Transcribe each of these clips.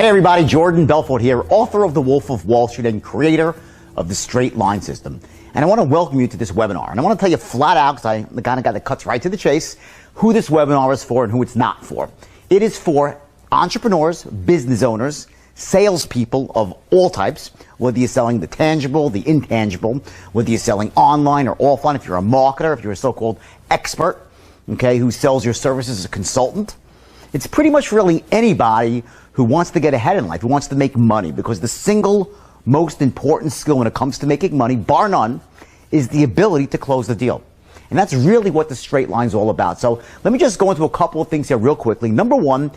Hey everybody, Jordan Belfort here, author of The Wolf of Wall Street and creator of the Straight Line System. And I want to welcome you to this webinar. And I want to tell you flat out, because I'm the kind of guy that cuts right to the chase, who this webinar is for and who it's not for. It is for entrepreneurs, business owners, salespeople of all types, whether you're selling the tangible, the intangible, whether you're selling online or offline, if you're a marketer, if you're a so-called expert, okay, who sells your services as a consultant. It's pretty much really anybody who wants to get ahead in life, who wants to make money, because the single most important skill when it comes to making money, bar none, is the ability to close the deal. And that's really what the straight line is all about. So let me just go into a couple of things here real quickly. Number one,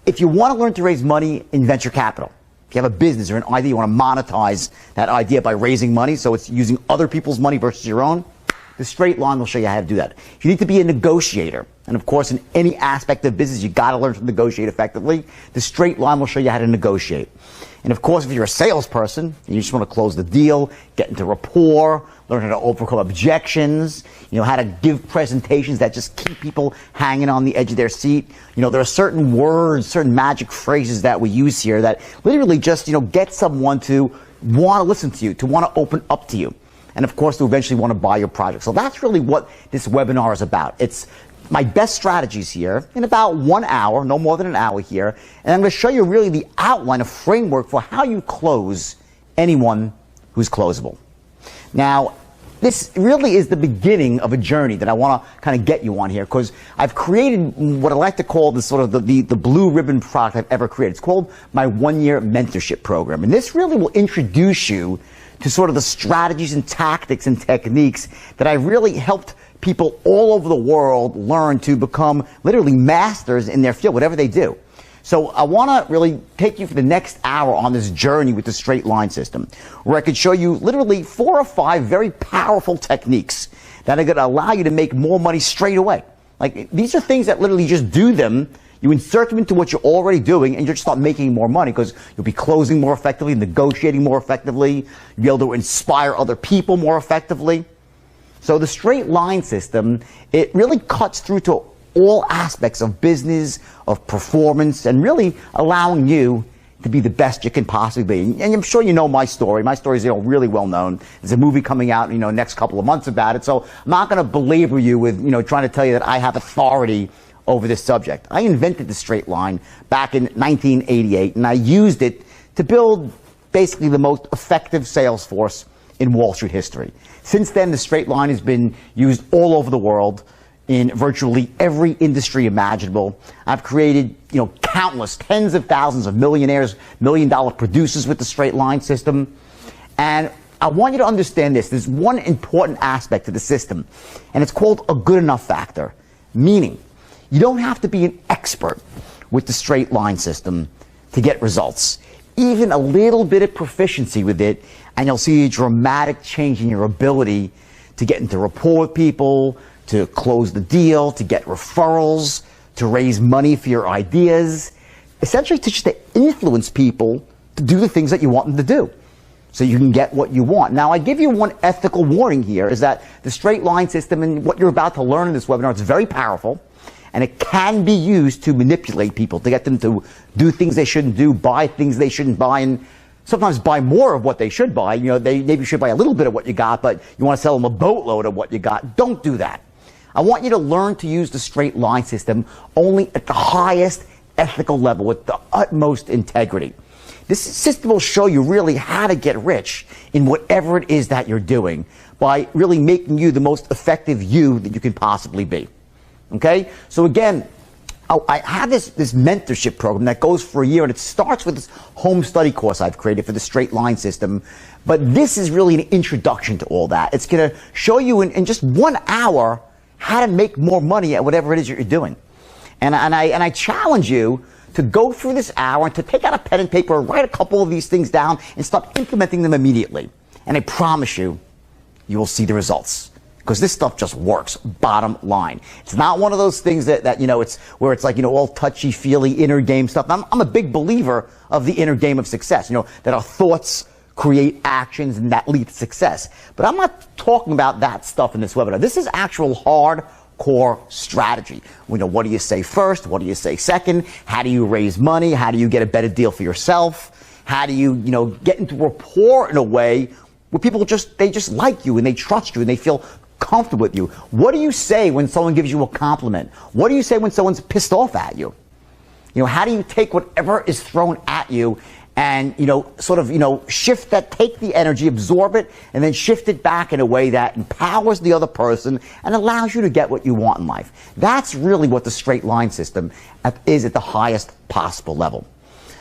if you want to learn to raise money in venture capital, if you have a business or an idea, you want to monetize that idea by raising money, so it's using other people's money versus your own, the straight line will show you how to do that. If you need to be a negotiator, and of course in any aspect of business you got to learn to negotiate effectively, the straight line will show you how to negotiate. And of course if you're a salesperson and you just want to close the deal, get into rapport, learn how to overcome objections, how to give presentations that just keep people hanging on the edge of their seat. There are certain words, certain magic phrases that we use here that literally just, get someone to want to listen to you, to want to open up to you. And of course, to eventually want to buy your project. So that's really what this webinar is about. It's my best strategies here in about 1 hour, no more than an hour here. And I'm going to show you really the outline, a framework for how you close anyone who's closable. Now, this really is the beginning of a journey that I want to kind of get you on here, because I've created what I like to call the sort of the blue ribbon product I've ever created. It's called my 1-year mentorship program. And this really will introduce you to sort of the strategies and tactics and techniques that I really helped people all over the world learn to become literally masters in their field, whatever they do. So I want to really take you for the next hour on this journey with the straight line system, where I could show you literally 4 or 5 very powerful techniques that are going to allow you to make more money straight away. Like, these are things that literally just do them. You insert them into what you're already doing, and you'll just start making more money, because you'll be closing more effectively, negotiating more effectively, you'll be able to inspire other people more effectively. So the straight line system, it really cuts through to all aspects of business, of performance, and really allowing you to be the best you can possibly be. And I'm sure you know my story. My story is really well known. There's a movie coming out next couple of months about it, so I'm not going to belabor you with trying to tell you that I have authority over this subject. I invented the straight line back in 1988, and I used it to build basically the most effective sales force in Wall Street history. Since then, the straight line has been used all over the world in virtually every industry imaginable. I've created, countless, tens of thousands of millionaires, million-dollar producers with the straight line system. And I want you to understand this. There's one important aspect to the system, and it's called a good enough factor, meaning you don't have to be an expert with the straight line system to get results. Even a little bit of proficiency with it, and you'll see a dramatic change in your ability to get into rapport with people, to close the deal, to get referrals, to raise money for your ideas, essentially to influence people to do the things that you want them to do, so you can get what you want. Now, I give you one ethical warning here, is that the straight line system and what you're about to learn in this webinar, it's very powerful. And it can be used to manipulate people, to get them to do things they shouldn't do, buy things they shouldn't buy, and sometimes buy more of what they should buy. They maybe should buy a little bit of what you got, but you want to sell them a boatload of what you got. Don't do that. I want you to learn to use the straight line system only at the highest ethical level, with the utmost integrity. This system will show you really how to get rich in whatever it is that you're doing, by really making you the most effective you that you can possibly be. Okay? So again, I have this mentorship program that goes for a year, and it starts with this home study course I've created for the straight line system. But this is really an introduction to all that. It's going to show you in just 1 hour how to make more money at whatever it is you're doing. And I challenge you to go through this hour and to take out a pen and paper, write a couple of these things down, and start implementing them immediately. And I promise you, you will see the results. Because this stuff just works, bottom line. It's not one of those things that it's where it's like, all touchy-feely inner game stuff. I'm a big believer of the inner game of success, that our thoughts create actions and that lead to success. But I'm not talking about that stuff in this webinar. This is actual hard, core strategy. What do you say first? What do you say second? How do you raise money? How do you get a better deal for yourself? How do you, get into rapport in a way where people they just like you and they trust you and they feel comfortable with you? What do you say when someone gives you a compliment? What do you say when someone's pissed off at you? How do you take whatever is thrown at you and, shift that, take the energy, absorb it, and then shift it back in a way that empowers the other person and allows you to get what you want in life? That's really what the straight line system is at the highest possible level.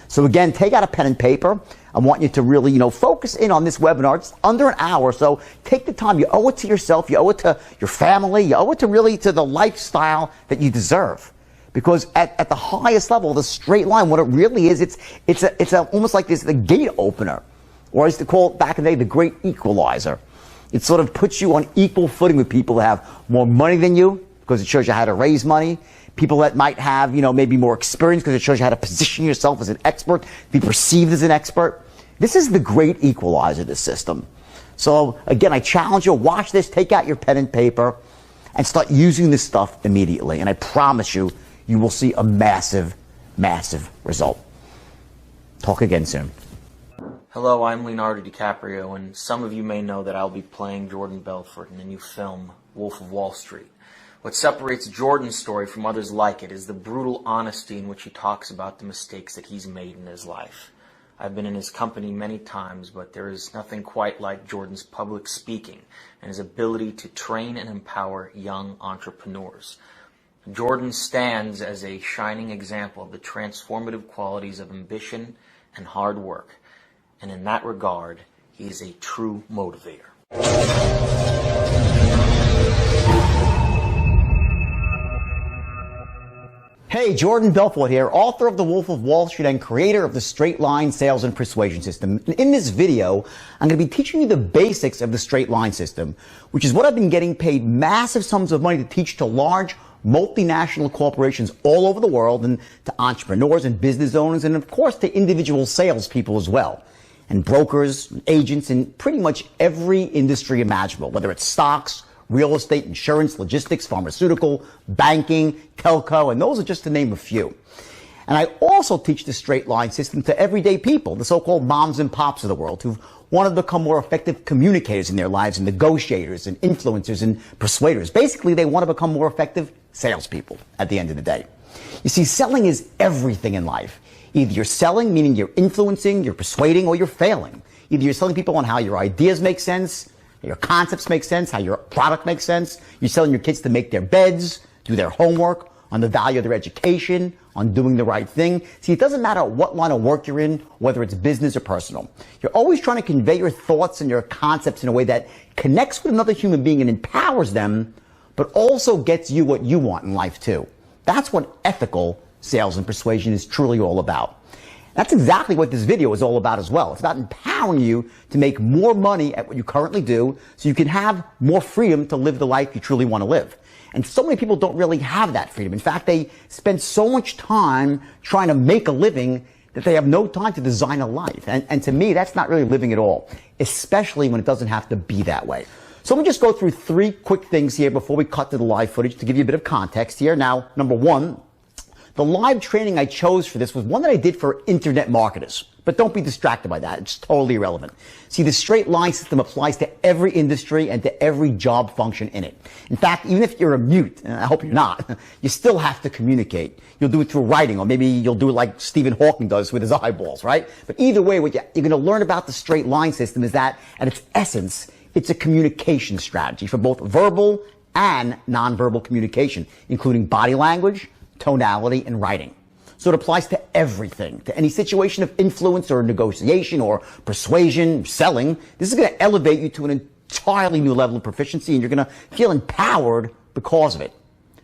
So again, take out a pen and paper. I want you to really, focus in on this webinar. It's under an hour, so take the time. You owe it to yourself. You owe it to your family. You owe it to the lifestyle that you deserve. Because at the highest level, the straight line, what it really is, it's almost like the gate opener, or I used to call it back in the day the great equalizer. It sort of puts you on equal footing with people that have more money than you, because it shows you how to raise money. People that might have, maybe more experience, because it shows you how to position yourself as an expert, be perceived as an expert. This is the great equalizer, this system. So again, I challenge you, watch this, take out your pen and paper, and start using this stuff immediately. And I promise you, you will see a massive, massive result. Talk again soon. Hello, I'm Leonardo DiCaprio, and some of you may know that I'll be playing Jordan Belfort in the new film, Wolf of Wall Street. What separates Jordan's story from others like it is the brutal honesty in which he talks about the mistakes that he's made in his life. I've been in his company many times, but there is nothing quite like Jordan's public speaking and his ability to train and empower young entrepreneurs. Jordan stands as a shining example of the transformative qualities of ambition and hard work, and in that regard, he is a true motivator. Hey, Jordan Belfort here, author of The Wolf of Wall Street and creator of the Straight Line Sales and Persuasion System. In this video, I'm going to be teaching you the basics of the straight line system, which is what I've been getting paid massive sums of money to teach to large multinational corporations all over the world, and to entrepreneurs and business owners, and of course to individual salespeople as well, and brokers, and agents in pretty much every industry imaginable, whether it's stocks, real estate, insurance, logistics, pharmaceutical, banking, telco, and those are just to name a few. And I also teach the straight line system to everyday people, the so-called moms and pops of the world, who've wanted to become more effective communicators in their lives, and negotiators and influencers and persuaders. Basically, they want to become more effective salespeople at the end of the day. You see, selling is everything in life. Either you're selling, meaning you're influencing, you're persuading, or you're failing. Either you're selling people on how your ideas make sense, your concepts make sense, how your product makes sense. You're selling your kids to make their beds, do their homework, on the value of their education, on doing the right thing. See, it doesn't matter what line of work you're in, whether it's business or personal. You're always trying to convey your thoughts and your concepts in a way that connects with another human being and empowers them, but also gets you what you want in life too. That's what ethical sales and persuasion is truly all about. That's exactly what this video is all about as well. It's about empowering you to make more money at what you currently do so you can have more freedom to live the life you truly want to live. And so many people don't really have that freedom. In fact, they spend so much time trying to make a living that they have no time to design a life. And to me, that's not really living at all, especially when it doesn't have to be that way. So let me just go through 3 quick things here before we cut to the live footage to give you a bit of context here. Now, number 1, the live training I chose for this was one that I did for internet marketers. But don't be distracted by that. It's totally irrelevant. See, the straight line system applies to every industry and to every job function in it. In fact, even if you're a mute, and I hope you're not, you still have to communicate. You'll do it through writing, or maybe you'll do it like Stephen Hawking does with his eyeballs, right? But either way, what you're going to learn about the straight line system is that, at its essence, it's a communication strategy for both verbal and nonverbal communication, including body language, tonality, and writing. So it applies to everything, to any situation of influence or negotiation or persuasion, selling. This is going to elevate you to an entirely new level of proficiency, and you're going to feel empowered because of it.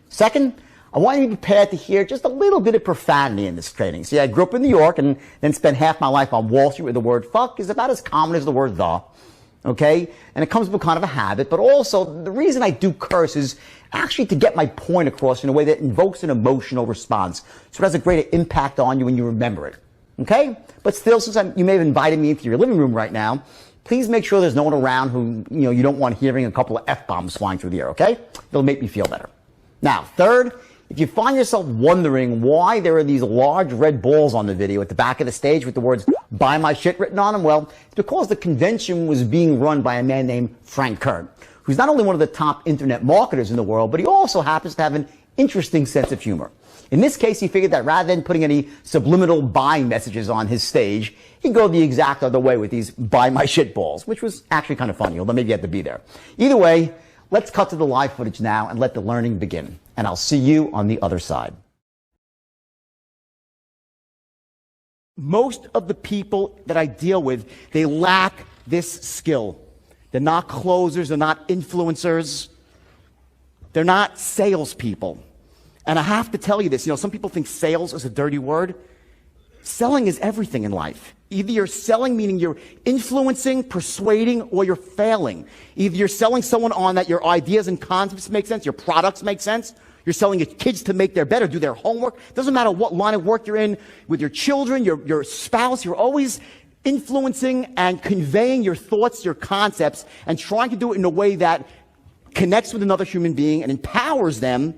Second, I want you to be prepared to hear just a little bit of profanity in this training. See, I grew up in New York and then spent half my life on Wall Street, where the word fuck is about as common as the word the. Okay? And it comes with kind of a habit, but also the reason I do curse is actually to get my point across in a way that invokes an emotional response, so it has a greater impact on you when you remember it. Okay? But still, since you may have invited me into your living room right now, please make sure there's no one around who, you don't want hearing a couple of F-bombs flying through the air, okay? It'll make me feel better. Now, third, if you find yourself wondering why there are these large red balls on the video at the back of the stage with the words "buy my shit" written on them, well, it's because the convention was being run by a man named Frank Kern, who's not only one of the top internet marketers in the world, but he also happens to have an interesting sense of humor. In this case, he figured that rather than putting any subliminal buying messages on his stage, he'd go the exact other way with these "buy my shit" balls, which was actually kind of funny, although maybe you had to be there. Either way, let's cut to the live footage now and let the learning begin. And I'll see you on the other side. Most of the people that I deal with, they lack this skill. They're not closers, they're not influencers, they're not salespeople. And I have to tell you this, some people think sales is a dirty word. Selling is everything in life. Either you're selling, meaning you're influencing, persuading, or you're failing. Either you're selling someone on that your ideas and concepts make sense, your products make sense. You're selling your kids to make their better, do their homework. Doesn't matter what line of work you're in with your children, your spouse, you're always influencing and conveying your thoughts, your concepts, and trying to do it in a way that connects with another human being and empowers them,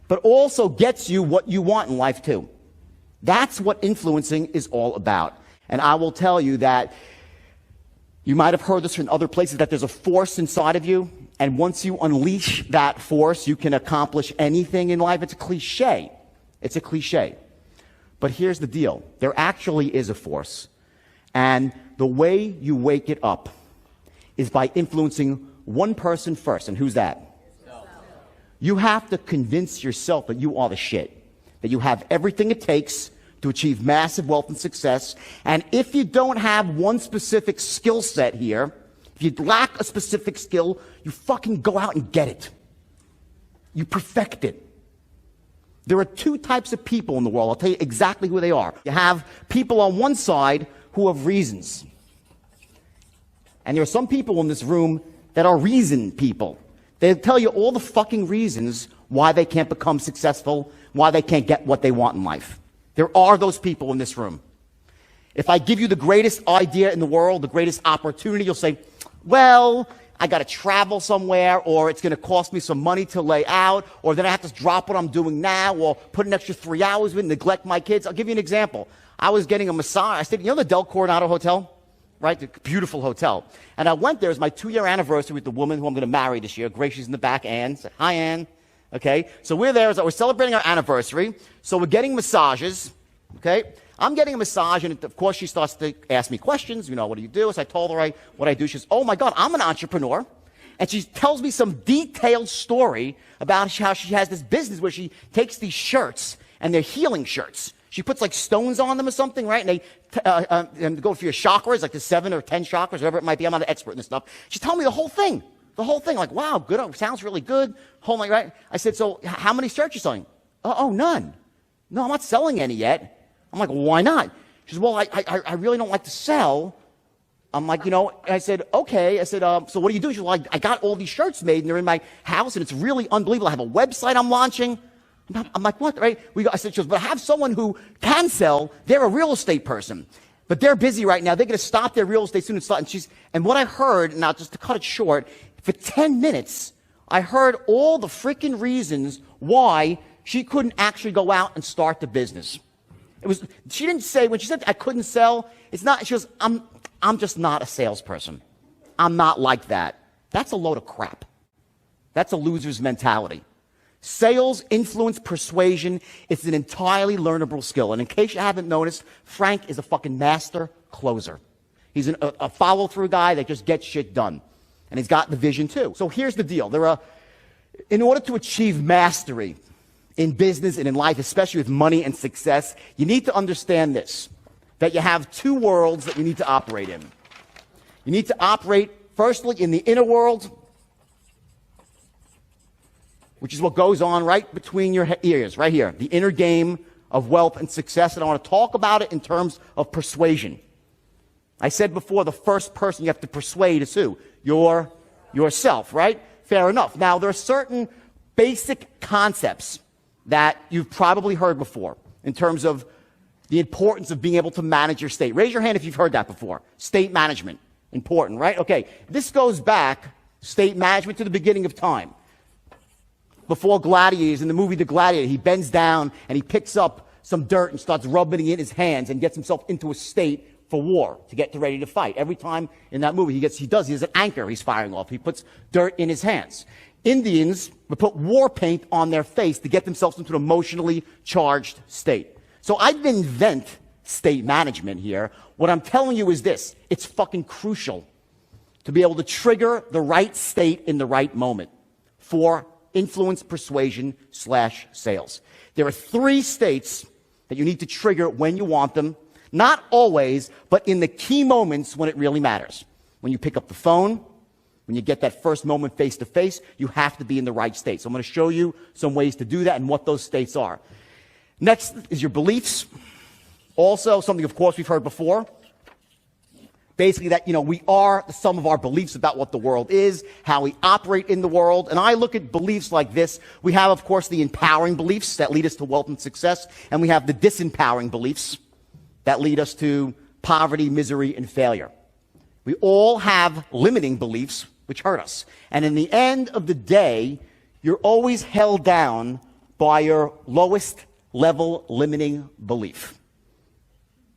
but also gets you what you want in life too. That's what influencing is all about. And I will tell you that you might have heard this from other places, that there's a force inside of you, and once you unleash that force, you can accomplish anything in life. It's a cliche. It's a cliche. But here's the deal. There actually is a force. And the way you wake it up is by influencing one person first. And who's that? You have to convince yourself that you are the shit, that you have everything it takes to achieve massive wealth and success. And if you don't have one specific skill set here, if you lack a specific skill, you fucking go out and get it. You perfect it. There are two types of people in the world. I'll tell you exactly who they are. You have people on one side who have reasons. And there are some people in this room that are reason people. They tell you all the fucking reasons why they can't become successful, why they can't get what they want in life. There are those people in this room. If I give you the greatest idea in the world, the greatest opportunity, you'll say, well, I got to travel somewhere, or it's going to cost me some money to lay out, or then I have to drop what I'm doing now, or put an extra 3 hours with, neglect my kids. I'll give you an example. I was getting a massage. I stayed, the Del Coronado Hotel? Right? The beautiful hotel. And I went there. It was my 2-year anniversary with the woman who I'm going to marry this year. Grace, she's in the back. Ann. Say, hi, Ann. Okay? So we're there. We're celebrating our anniversary. So we're getting massages. Okay? I'm getting a massage, and of course she starts to ask me questions. What do you do? So I told her what I do. She says, oh my God, I'm an entrepreneur. And she tells me some detailed story about how she has this business where she takes these shirts, and they're healing shirts. She puts like stones on them or something, right? And they and go for your chakras, like the 7 or 10 chakras, whatever it might be. I'm not an expert in this stuff. She's telling me the whole thing. The whole thing. Like, wow, good. Sounds really good. Holy, right? I said, so how many shirts are you selling? Oh, none. No, I'm not selling any yet. I'm like, well, why not? She says, well, I really don't like to sell. I'm like, and I said, okay. I said, so what do you do? She's like, I got all these shirts made, and they're in my house, and it's really unbelievable. I have a website I'm launching. I'm like, what? Right? I said, she goes, but I have someone who can sell. They're a real estate person, but they're busy right now. They're going to stop their real estate soon and start. And what I heard, now just to cut it short, for 10 minutes, I heard all the freaking reasons why she couldn't actually go out and start the business. She didn't say, when she said I couldn't sell, it's not, she goes, I'm just not a salesperson. I'm not like that. That's a load of crap. That's a loser's mentality. Sales, influence, persuasion, it's an entirely learnable skill. And in case you haven't noticed, Frank is a fucking master closer. He's a follow-through guy that just gets shit done. And he's got the vision too. So here's the deal. In order to achieve mastery in business and in life, especially with money and success, you need to understand this, that you have two worlds that you need to operate in. You need to operate, firstly, in the inner world, which is what goes on right between your ears, right here, the inner game of wealth and success. And I want to talk about it in terms of persuasion. I said before, the first person you have to persuade is who? Yourself, right? Fair enough. Now, there are certain basic concepts that you've probably heard before in terms of the importance of being able to manage your state. Raise your hand if you've heard that before. State management. Important, right? Okay. This goes back, state management, to the beginning of time. before gladiators, in the movie The Gladiator, he bends down and he picks up some dirt and starts rubbing it in his hands and gets himself into a state for war, to get ready to fight. Every time in that movie he has an anchor he's firing off. He puts dirt in his hands. Indians would put war paint on their face to get themselves into an emotionally charged state. So I didn't invent state management here. What I'm telling you is this: it's fucking crucial to be able to trigger the right state in the right moment for influence, persuasion / sales. There are 3 states that you need to trigger when you want them. Not always, but in the key moments when it really matters. When you pick up the phone, when you get that first moment face to face, you have to be in the right state. So I'm going to show you some ways to do that and what those states are. Next is your beliefs. Also, something, of course, we've heard before. Basically that, we are the sum of our beliefs about what the world is, how we operate in the world. And I look at beliefs like this. We have, of course, the empowering beliefs that lead us to wealth and success. And we have the disempowering beliefs that lead us to poverty, misery, and failure. We all have limiting beliefs which hurt us. And in the end of the day, you're always held down by your lowest level limiting belief.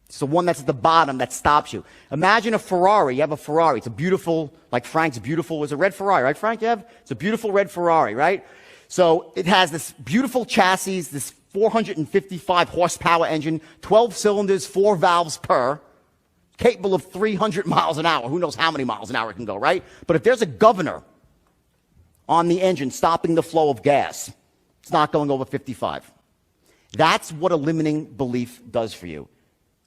It's the one that's at the bottom that stops you. Imagine a Ferrari. You have a Ferrari. It's a beautiful, like Frank's beautiful, it's a red Ferrari, right, Frank? It's a beautiful red Ferrari, right? So it has this beautiful chassis, this 455 horsepower engine, 12 cylinders, 4 valves per, capable of 300 miles an hour. Who knows how many miles an hour it can go, right? But if there's a governor on the engine stopping the flow of gas, it's not going over 55. That's what a limiting belief does for you,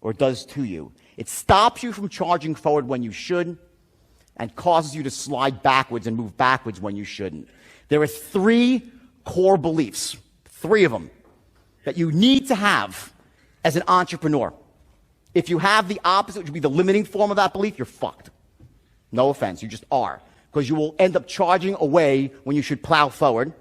or does to you. It stops you from charging forward when you should, and causes you to slide backwards and move backwards when you shouldn't. There are 3 core beliefs, 3 of them, that you need to have as an entrepreneur. If you have the opposite, which would be the limiting form of that belief, you're fucked. No offense, you just are. Because you will end up charging away when you should plow forward,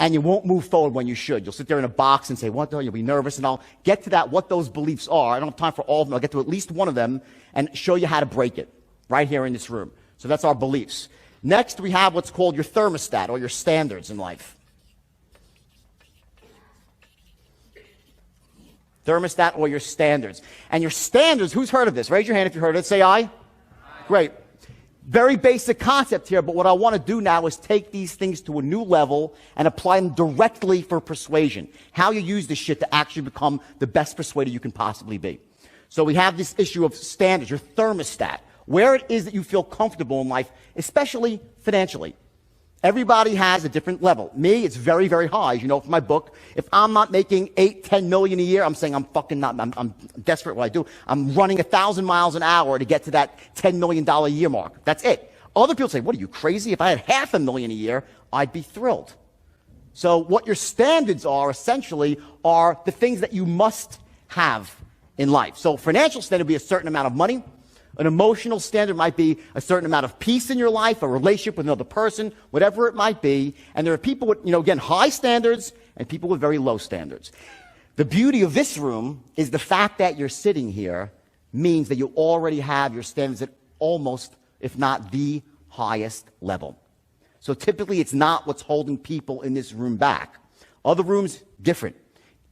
and you won't move forward when you should. You'll sit there in a box and say, what the hell? You'll be nervous, and I'll get to that, what those beliefs are. I don't have time for all of them. I'll get to at least one of them and show you how to break it right here in this room. So that's our beliefs. Next, we have what's called your thermostat, or your standards in life. Thermostat or your standards. And your standards, who's heard of this? Raise your hand if you heard of it. Say aye. Great. Very basic concept here, but what I want to do now is take these things to a new level and apply them directly for persuasion. How you use this shit to actually become the best persuader you can possibly be. So we have this issue of standards, your thermostat, where it is that you feel comfortable in life, especially financially. Everybody has a different level. Me, it's very, very high. As you know from my book, if I'm not making 8, 10 million a year, I'm saying I'm fucking not, I'm desperate at what I do. I'm running 1,000 miles an hour to get to that $10 million a year mark. That's it. Other people say, what are you, crazy? If I had $500,000 a year, I'd be thrilled. So what your standards are, essentially, are the things that you must have in life. So financial standard would be a certain amount of money. An emotional standard might be a certain amount of peace in your life, a relationship with another person, whatever it might be. And there are people with, again, high standards and people with very low standards. The beauty of this room is the fact that you're sitting here means that you already have your standards at almost, if not the highest level. So typically it's not what's holding people in this room back. Other rooms, different.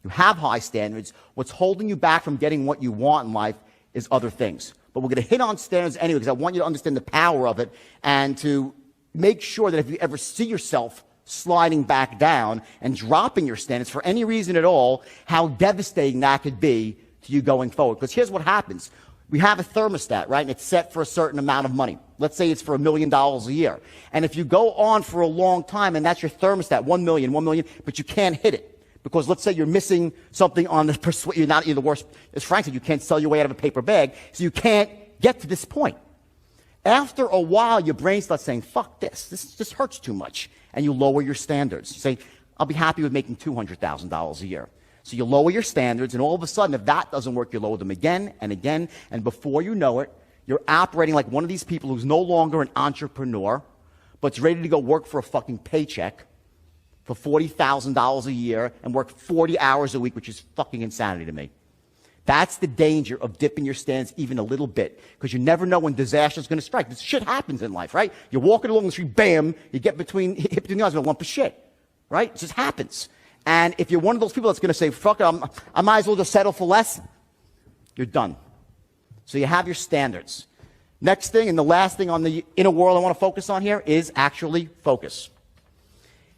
You have high standards. What's holding you back from getting what you want in life is other things. But we're going to hit on standards anyway, because I want you to understand the power of it and to make sure that if you ever see yourself sliding back down and dropping your standards for any reason at all, how devastating that could be to you going forward. Because here's what happens. We have a thermostat, right? And it's set for a certain amount of money. Let's say it's for $1 million a year. And if you go on for a long time and that's your thermostat, 1 million, but you can't hit it. Because let's say you're missing something on the you're the worst. As Frank said, you can't sell your way out of a paper bag, so you can't get to this point. After a while, your brain starts saying, fuck this. This just hurts too much. And you lower your standards. You say, I'll be happy with making $200,000 a year. So you lower your standards, and all of a sudden, if that doesn't work, you lower them again and again. And before you know it, you're operating like one of these people who's no longer an entrepreneur, but's ready to go work for a fucking paycheck for $40,000 a year and work 40 hours a week, which is fucking insanity to me. That's the danger of dipping your standards even a little bit, because you never know when disaster is going to strike. This shit happens in life, right? You're walking along the street, bam, you get hit between the eyes with a lump of shit. right? It just happens. And if you're one of those people that's going to say, fuck it, I might as well just settle for less, you're done. So you have your standards. Next thing, and the last thing on the inner world I want to focus on here is actually focus.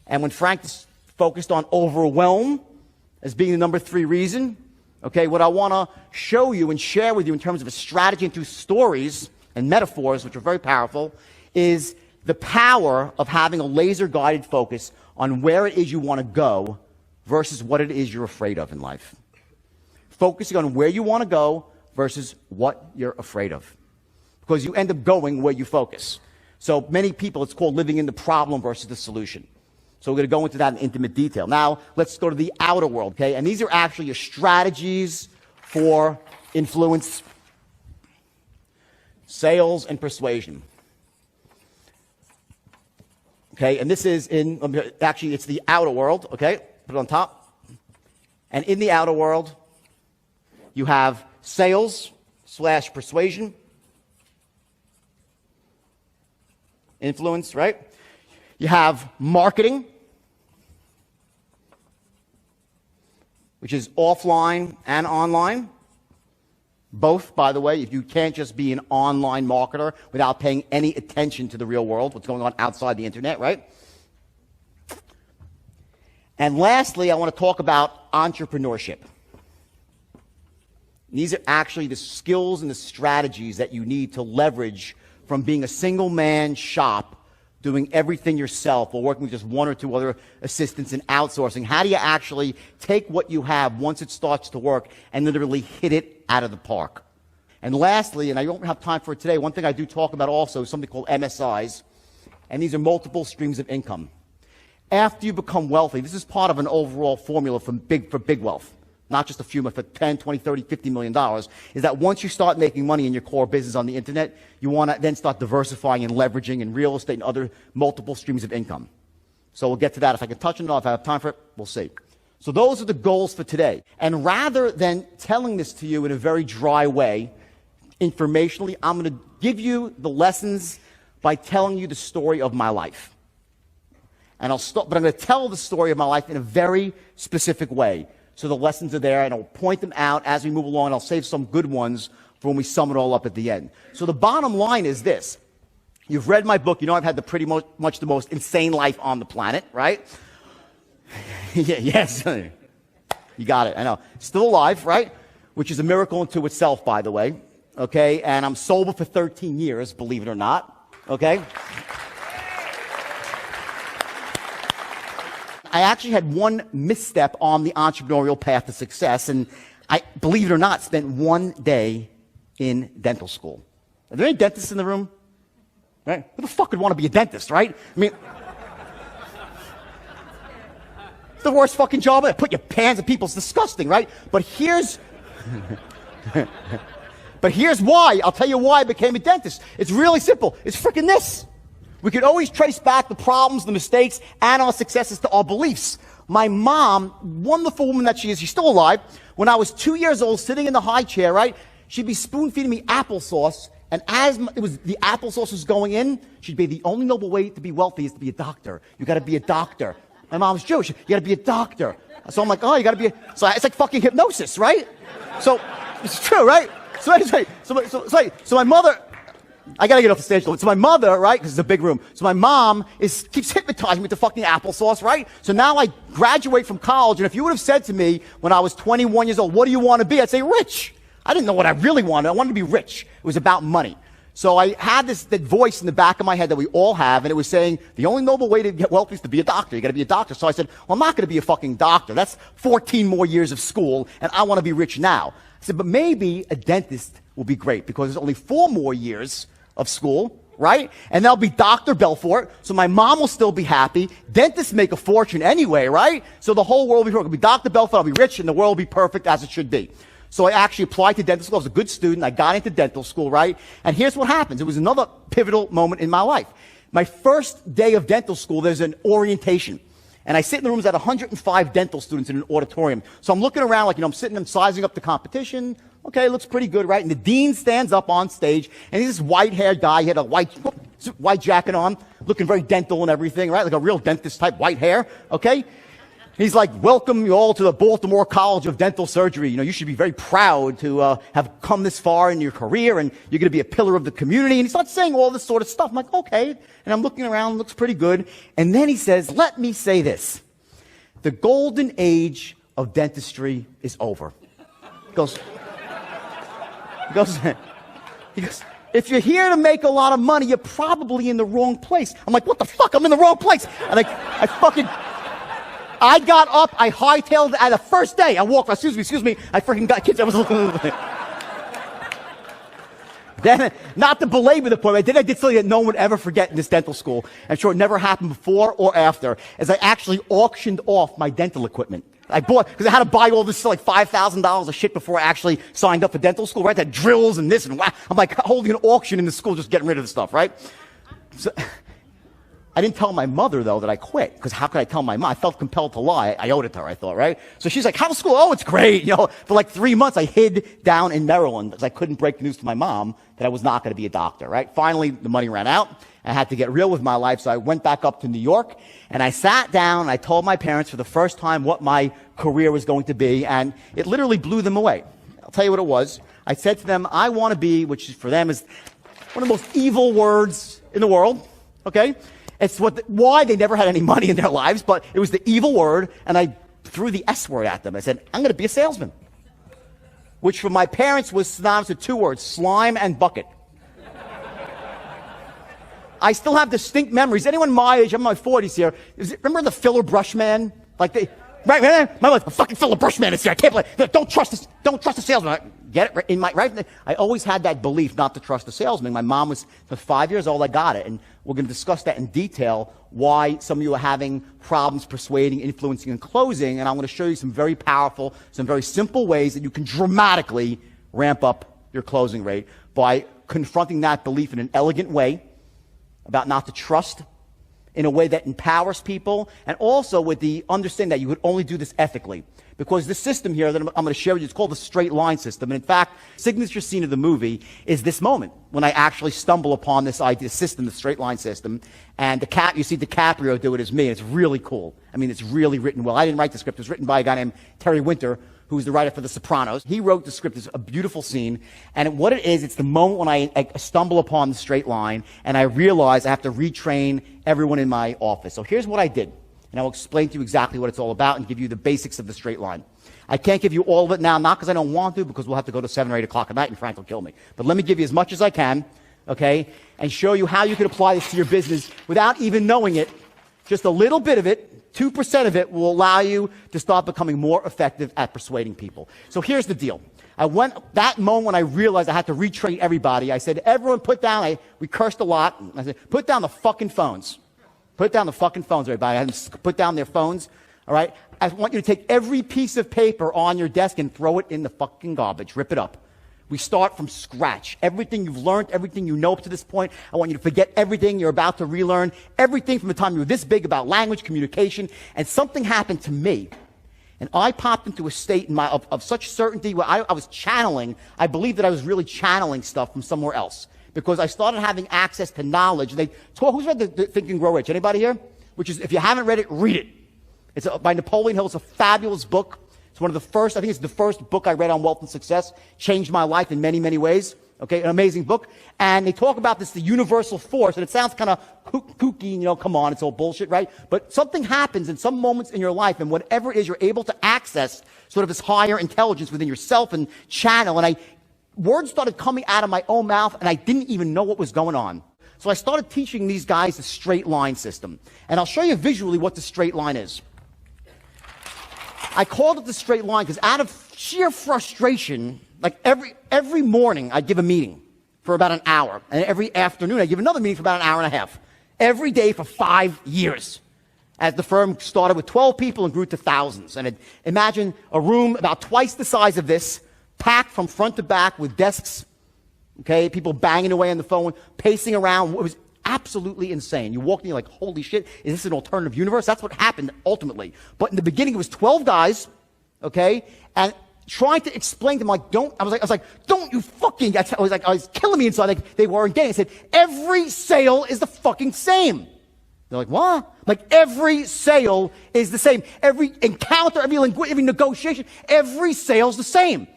And when Frank is focused on overwhelm as being the number 3 reason, okay, what I want to show you and share with you in terms of a strategy and through stories and metaphors, which are very powerful, is the power of having a laser-guided focus on where it is you want to go versus what it is you're afraid of in life. Focusing on where you want to go versus what you're afraid of. Because you end up going where you focus. So many people, it's called living in the problem versus the solution. So we're going to go into that in intimate detail. Now, let's go to the outer world, okay? And these are actually your strategies for influence, sales, and persuasion. Okay, and this is actually, it's the outer world, okay? Put it on top. And in the outer world, you have sales / persuasion, influence, right? You have marketing, which is offline and online. Both, by the way. If you can't just be an online marketer without paying any attention to the real world, what's going on outside the internet, right? And lastly, I want to talk about entrepreneurship. These are actually the skills and the strategies that you need to leverage from being a single-man shop, doing everything yourself, or working with just 1 or 2 other assistants and outsourcing. How do you actually take what you have once it starts to work and literally hit it out of the park? And lastly, and I don't have time for it today, one thing I do talk about also is something called MSIs, and these are multiple streams of income. After you become wealthy, this is part of an overall formula for big wealth. Not just a few, but for 10, 20, 30, $50 million, is that once you start making money in your core business on the internet, you want to then start diversifying and leveraging in real estate and other multiple streams of income. So we'll get to that. If I can touch on it, if I have time for it, we'll see. So those are the goals for today. And rather than telling this to you in a very dry way, informationally, I'm going to give you the lessons by telling you the story of my life. And but I'm going to tell the story of my life in a very specific way. So the lessons are there, and I'll point them out as we move along, and I'll save some good ones for when we sum it all up at the end. So the bottom line is this. You've read my book. You know I've had pretty much the most insane life on the planet, right? Yeah, yes. You got it. I know. Still alive, right? Which is a miracle unto itself, by the way. Okay? And I'm sober for 13 years, believe it or not. Okay? I actually had one misstep on the entrepreneurial path to success, and I, believe it or not, spent 1 day in dental school. Are there any dentists in the room? Right? Who the fuck would want to be a dentist, right? I mean, it's the worst fucking job. Put your hands in people, it's disgusting, right? But here's why. I'll tell you why I became a dentist. It's really simple. It's freaking this. We could always trace back the problems, the mistakes, and our successes to our beliefs. My mom, wonderful woman that she is, she's still alive. When I was 2 years old, sitting in the high chair, right, she'd be spoon-feeding me applesauce, and as the applesauce was going in, she'd be, the only noble way to be wealthy is to be a doctor. You got to be a doctor. My mom's Jewish. You got to be a doctor. So I'm like, oh, you got to be so it's like fucking hypnosis, right? So it's true, right? So anyway, so my mother. I gotta get off the stage. So my mother, right, because it's a big room. So my mom keeps hypnotizing me with the fucking applesauce, right? So now I graduate from college, and if you would have said to me when I was 21 years old, what do you want to be? I'd say rich. I didn't know what I really wanted. I wanted to be rich. It was about money. So I had that voice in the back of my head that we all have, and it was saying, the only noble way to get wealthy is to be a doctor. You gotta be a doctor. So I said, well, I'm not gonna be a fucking doctor. That's 14 more years of school, and I want to be rich now. I said, but maybe a dentist will be great, because there's only 4 more years of school, right? And that'll be Dr. Belfort, so my mom will still be happy. Dentists make a fortune anyway, right? So the whole world will be perfect. It'll be Dr. Belfort, I'll be rich, and the world will be perfect as it should be. So I actually applied to dental school. I was a good student. I got into dental school, right? And here's what happens. It was another pivotal moment in my life. My first day of dental school, there's an orientation. And I sit in the rooms at 105 dental students in an auditorium. So I'm looking around like, I'm sitting and sizing up the competition. Okay, looks pretty good, right? And the dean stands up on stage, and he's this white-haired guy. He had a white jacket on, looking very dental and everything, right? Like a real dentist type, white hair, okay? He's like, welcome you all to the Baltimore College of Dental Surgery. You should be very proud to have come this far in your career, and you're going to be a pillar of the community. And he starts saying all this sort of stuff. I'm like, okay. And I'm looking around, looks pretty good. And then he says, let me say this. The golden age of dentistry is over. He goes, if you're here to make a lot of money, you're probably in the wrong place. I'm like, what the fuck? I'm in the wrong place. And I got up, I hightailed it. The first day I walked, excuse me, I freaking got kids. I was looking. Then, not to belabor the point, I did something that no one would ever forget in this dental school. I'm sure it never happened before or after, as I actually auctioned off my dental equipment. I bought, because I had to buy all this like $5,000 of shit before I actually signed up for dental school, right? That drills and this and wow. I'm like holding an auction in the school, just getting rid of the stuff, right? So, I didn't tell my mother, though, that I quit, because how could I tell my mom? I felt compelled to lie. I owed it to her, I thought, right? So she's like, how's school? Oh, it's great. For like 3 months, I hid down in Maryland because I couldn't break the news to my mom that I was not going to be a doctor, right? Finally, the money ran out. I had to get real with my life, so I went back up to New York, and I sat down, and I told my parents for the first time what my career was going to be, and it literally blew them away. I'll tell you what it was. I said to them, I want to be, which for them is one of the most evil words in the world, okay? It's why they never had any money in their lives, but it was the evil word, and I threw the S word at them. I said, I'm going to be a salesman, which for my parents was synonymous with 2 words, slime and bucket. I still have distinct memories. Anyone my age, I'm in my 40s here, remember the filler brush man? Right, my mother, the fucking filler brush man is here. I can't believe, don't trust the salesman. Get it in my right. I always had that belief not to trust the salesman. My mom was for 5 years old. I got it, and we're going to discuss that in detail. Why some of you are having problems persuading, influencing, and closing. And I'm going to show you some very powerful, some very simple ways that you can dramatically ramp up your closing rate by confronting that belief in an elegant way about not to trust, in a way that empowers people, and also with the understanding that you would only do this ethically. Because this system here that I'm going to share with you, it's called the straight line system. And in fact, signature scene of the movie is this moment when I actually stumble upon this idea system, the straight line system. And you see DiCaprio do it as me, and it's really cool. I mean, it's really written well. I didn't write the script. It was written by a guy named Terry Winter, who's the writer for The Sopranos. He wrote the script. It's a beautiful scene. And what it is, it's the moment when I stumble upon the straight line, and I realize I have to retrain everyone in my office. So here's what I did. And I'll explain to you exactly what it's all about and give you the basics of the straight line. I can't give you all of it now, not because I don't want to, because we'll have to go to 7 or 8 o'clock at night and Frank will kill me. But let me give you as much as I can, okay, and show you how you can apply this to your business without even knowing it. Just a little bit of it, 2% of it, will allow you to start becoming more effective at persuading people. So here's the deal. That moment when I realized I had to retrain everybody, I said, everyone put down, we cursed a lot. I said, put down the fucking phones. Put down the fucking phones, everybody. I had them put down their phones, all right? I want you to take every piece of paper on your desk and throw it in the fucking garbage. Rip it up. We start from scratch. Everything you've learned, everything you know up to this point, I want you to forget everything you're about to relearn, everything from the time you were this big about language, communication, and something happened to me. And I popped into a state of such certainty where I was channeling. I believed that I was really channeling stuff from somewhere else, because I started having access to knowledge. Who's read the Think and Grow Rich? Anybody here? Which is, if you haven't read it, read it. It's by Napoleon Hill. It's a fabulous book. It's one of the first, I think it's the first book I read on wealth and success. Changed my life in many, many ways. Okay, an amazing book. And they talk about this, the universal force, and it sounds kind of kooky, come on, it's all bullshit, right? But something happens in some moments in your life, and whatever it is, you're able to access sort of this higher intelligence within yourself and channel. And words started coming out of my own mouth, and I didn't even know what was going on. So I started teaching these guys the straight line system. And I'll show you visually what the straight line is. I called it the straight line because out of sheer frustration, like every morning I'd give a meeting for about an hour. And every afternoon I'd give another meeting for about an hour and a half. Every day for 5 years. As the firm started with 12 people and grew to thousands. And imagine a room about twice the size of this, packed from front to back with desks, okay, people banging away on the phone, pacing around. It was absolutely insane. You walk in, you're like, holy shit, is this an alternative universe? That's what happened ultimately. But in the beginning, it was 12 guys, okay? And trying to explain to them, like, I was like, don't you fucking, I was killing me inside, like, they weren't getting it. I said, every sale is the fucking same. They're like, what? Like, every sale is the same. Every encounter, every negotiation, every sale's the same.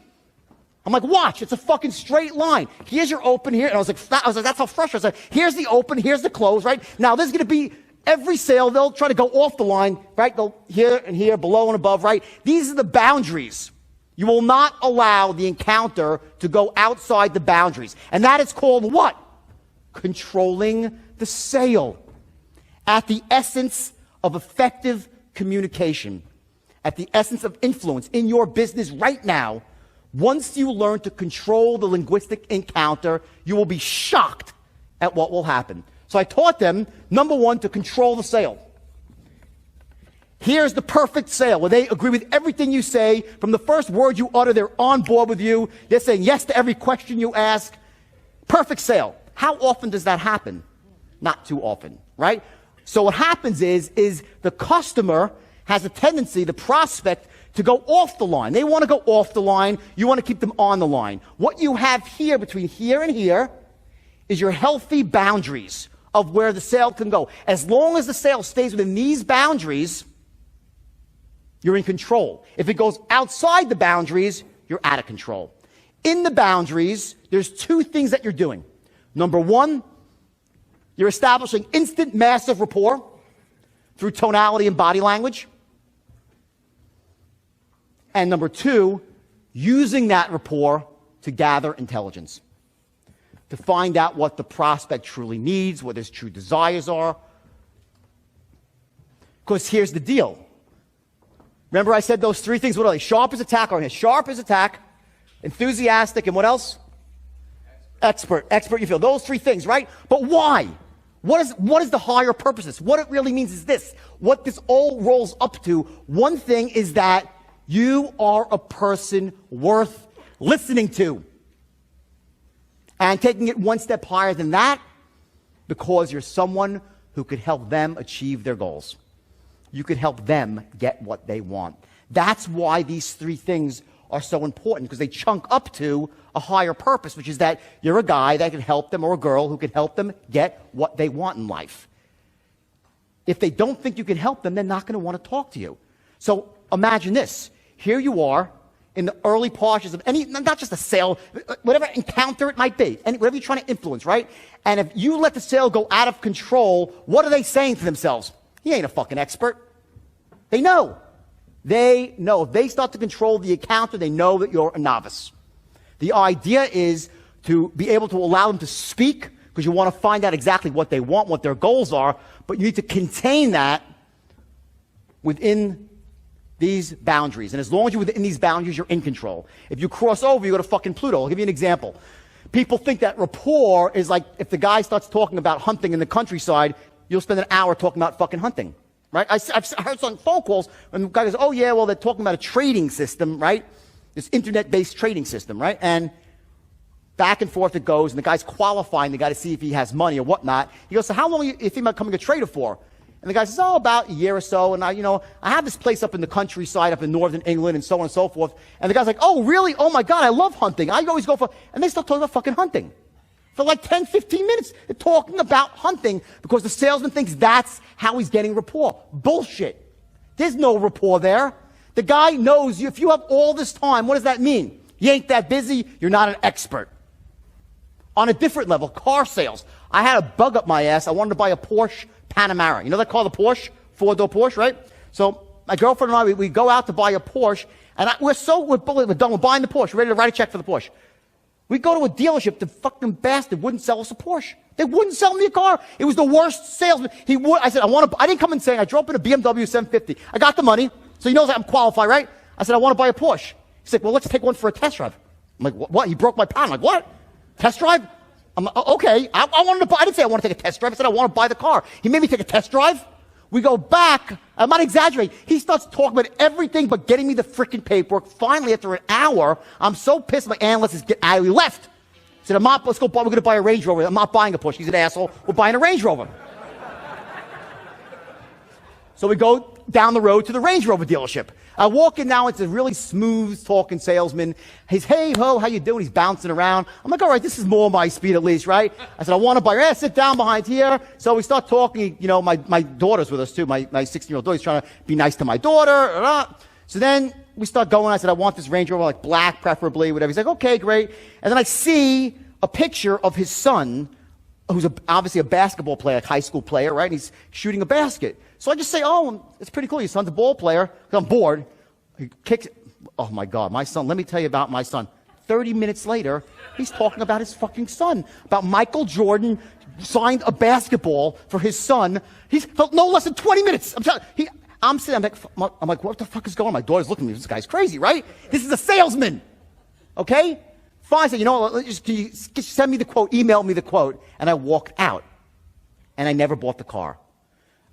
I'm like, watch, it's a fucking straight line. Here's your open here. And I was like, that's how frustrating. I was like, here's the open, here's the close, right? Now, this is going to be every sale. They'll try to go off the line, right? They'll here and here, below and above, right? These are the boundaries. You will not allow the encounter to go outside the boundaries. And that is called what? Controlling the sale. At the essence of effective communication, at the essence of influence in your business right now, once you learn to control the linguistic encounter, you will be shocked at what will happen. So I taught them, number one, to control the sale. Here's the perfect sale where they agree with everything you say. From the first word you utter, they're on board with you. They're saying yes to every question you ask. Perfect sale. How often does that happen? Not too often, right? So what happens is the customer has a tendency, the prospect, to go off the line. They want to go off the line. You want to keep them on the line. What you have here, between here and here, is your healthy boundaries of where the sale can go. As long as the sale stays within these boundaries, you're in control. If it goes outside the boundaries, you're out of control. In the boundaries, there's two things that you're doing. Number one, you're establishing instant massive rapport through tonality and body language. And number two, using that rapport to gather intelligence, to find out what the prospect truly needs, what his true desires are. Because here's the deal. Remember I said those three things, what are they? Sharp as attack, or sharp as attack, enthusiastic, and what else? Expert, you feel. Those three things, right? But why? What is the higher purpose? What it really means is this. What this all rolls up to, one thing is that you are a person worth listening to. And taking it one step higher than that, because you're someone who could help them achieve their goals. You could help them get what they want. That's why these three things are so important, because they chunk up to a higher purpose, which is that you're a guy that can help them, or a girl who can help them get what they want in life. If they don't think you can help them, they're not going to want to talk to you. So imagine this. Here you are in the early portions of any, not just a sale, whatever encounter it might be, and whatever you're trying to influence, right? And if you let the sale go out of control, what are they saying to themselves? He ain't a fucking expert. They know. They know. If they start to control the encounter, they know that you're a novice. The idea is to be able to allow them to speak, because you want to find out exactly what they want, what their goals are, but you need to contain that within these boundaries. And as long as you're within these boundaries, you're in control. If you cross over, you go to fucking Pluto. I'll give you an example. People think that rapport is like if the guy starts talking about hunting in the countryside, you'll spend an hour talking about fucking hunting, right? I've heard some phone calls when the guy goes, oh yeah, well, they're talking about a trading system, right? This internet-based trading system, right? And back and forth it goes, and the guy's qualifying the guy to see if he has money or whatnot. He goes, so how long are you thinking about becoming a trader for? And the guy says, oh, about a year or so. And I have this place up in the countryside, up in northern England, and so on and so forth. And the guy's like, oh, really? Oh my God, I love hunting. I always go for, and they start talking about fucking hunting. For like 10, 15 minutes, they're talking about hunting because the salesman thinks that's how he's getting rapport. Bullshit. There's no rapport there. The guy knows you. If you have all this time, what does that mean? You ain't that busy. You're not an expert. On a different level, car sales. I had a bug up my ass. I wanted to buy a Porsche Panamera. You know that car, the Porsche? Four-door Porsche, right? So my girlfriend and I, we go out to buy a Porsche, and we're done. We're buying the Porsche. We're ready to write a check for the Porsche. We go to a dealership. The fucking bastard wouldn't sell us a Porsche. They wouldn't sell me a car. It was the worst salesman. I said, I didn't come in saying, I drove in a BMW 750. I got the money, so he knows I'm qualified, right? I said, I want to buy a Porsche. He's like, well, let's take one for a test drive. I'm like, what? He broke my pound. I'm like, what? Test drive? I'm like, okay. I wanted to buy, I didn't say I want to take a test drive. I said I want to buy the car. He made me take a test drive. We go back. I'm not exaggerating. He starts talking about everything but getting me the freaking paperwork. Finally, after an hour, I'm so pissed my analyst is he left. said, let's go, we're going to buy a Range Rover. I'm not buying a Porsche. He's an asshole. We're buying a Range Rover. So we go down the road to the Range Rover dealership. I walk in now, it's a really smooth talking salesman. He's, hey, ho, how you doing? He's bouncing around. I'm like, all right, this is more my speed at least, right? I said, I want to buy, yeah, sit down behind here. So we start talking, you know, my daughter's with us too. My 16-year-old daughter, he's trying to be nice to my daughter. So then we start going. I said, I want this Range Rover, like black preferably, whatever. He's like, okay, great. And then I see a picture of his son, who's obviously a basketball player, like high school player, right? And he's shooting a basket. So I just say, oh, it's pretty cool. Your son's a ball player. I'm bored. He kicks it. Oh, my God. My son. Let me tell you about my son. 30 minutes later, he's talking about his fucking son. About Michael Jordan signed a basketball for his son. He's felt no less than 20 minutes. I'm sitting, I'm like, what the fuck is going on? My daughter's looking at me. This guy's crazy, right? This is a salesman. Okay? Fine. I said, you know what? Can you send me the quote, email me the quote. And I walked out. And I never bought the car.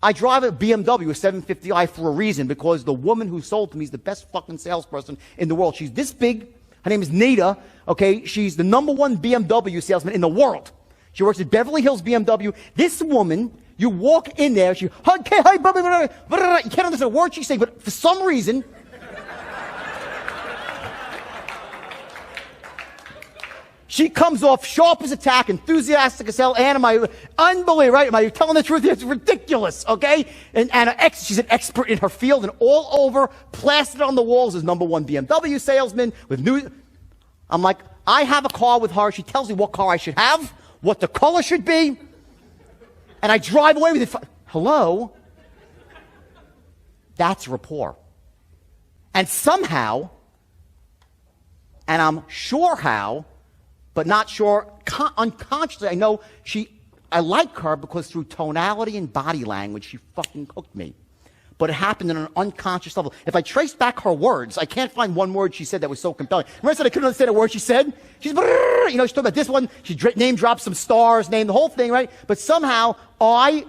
I drive a BMW, a 750i, for a reason, because the woman who sold to me is the best fucking salesperson in the world. She's this big. Her name is Nita. Okay? She's the #1 BMW salesman in the world. She works at Beverly Hills BMW. This woman, you walk in there, she, okay, hi, blah, blah, blah, blah, blah, you can't understand a word she's saying, but for some reason, she comes off sharp as a tack, enthusiastic as hell, and unbelievable, right? Am I telling the truth? It's ridiculous, okay? And she's an expert in her field, and all over, plastered on the walls is #1 BMW salesman with new. I'm like, I have a car with her. She tells me what car I should have, what the color should be, and I drive away with it. Hello? That's rapport. And somehow, and I'm sure how, but not sure, unconsciously, I know I like her because through tonality and body language, she fucking hooked me. But it happened on an unconscious level. If I trace back her words, I can't find one word she said that was so compelling. Remember I said I couldn't understand a word she said? She's, you know, she talked about this one, she name dropped some stars, named the whole thing, right? But somehow,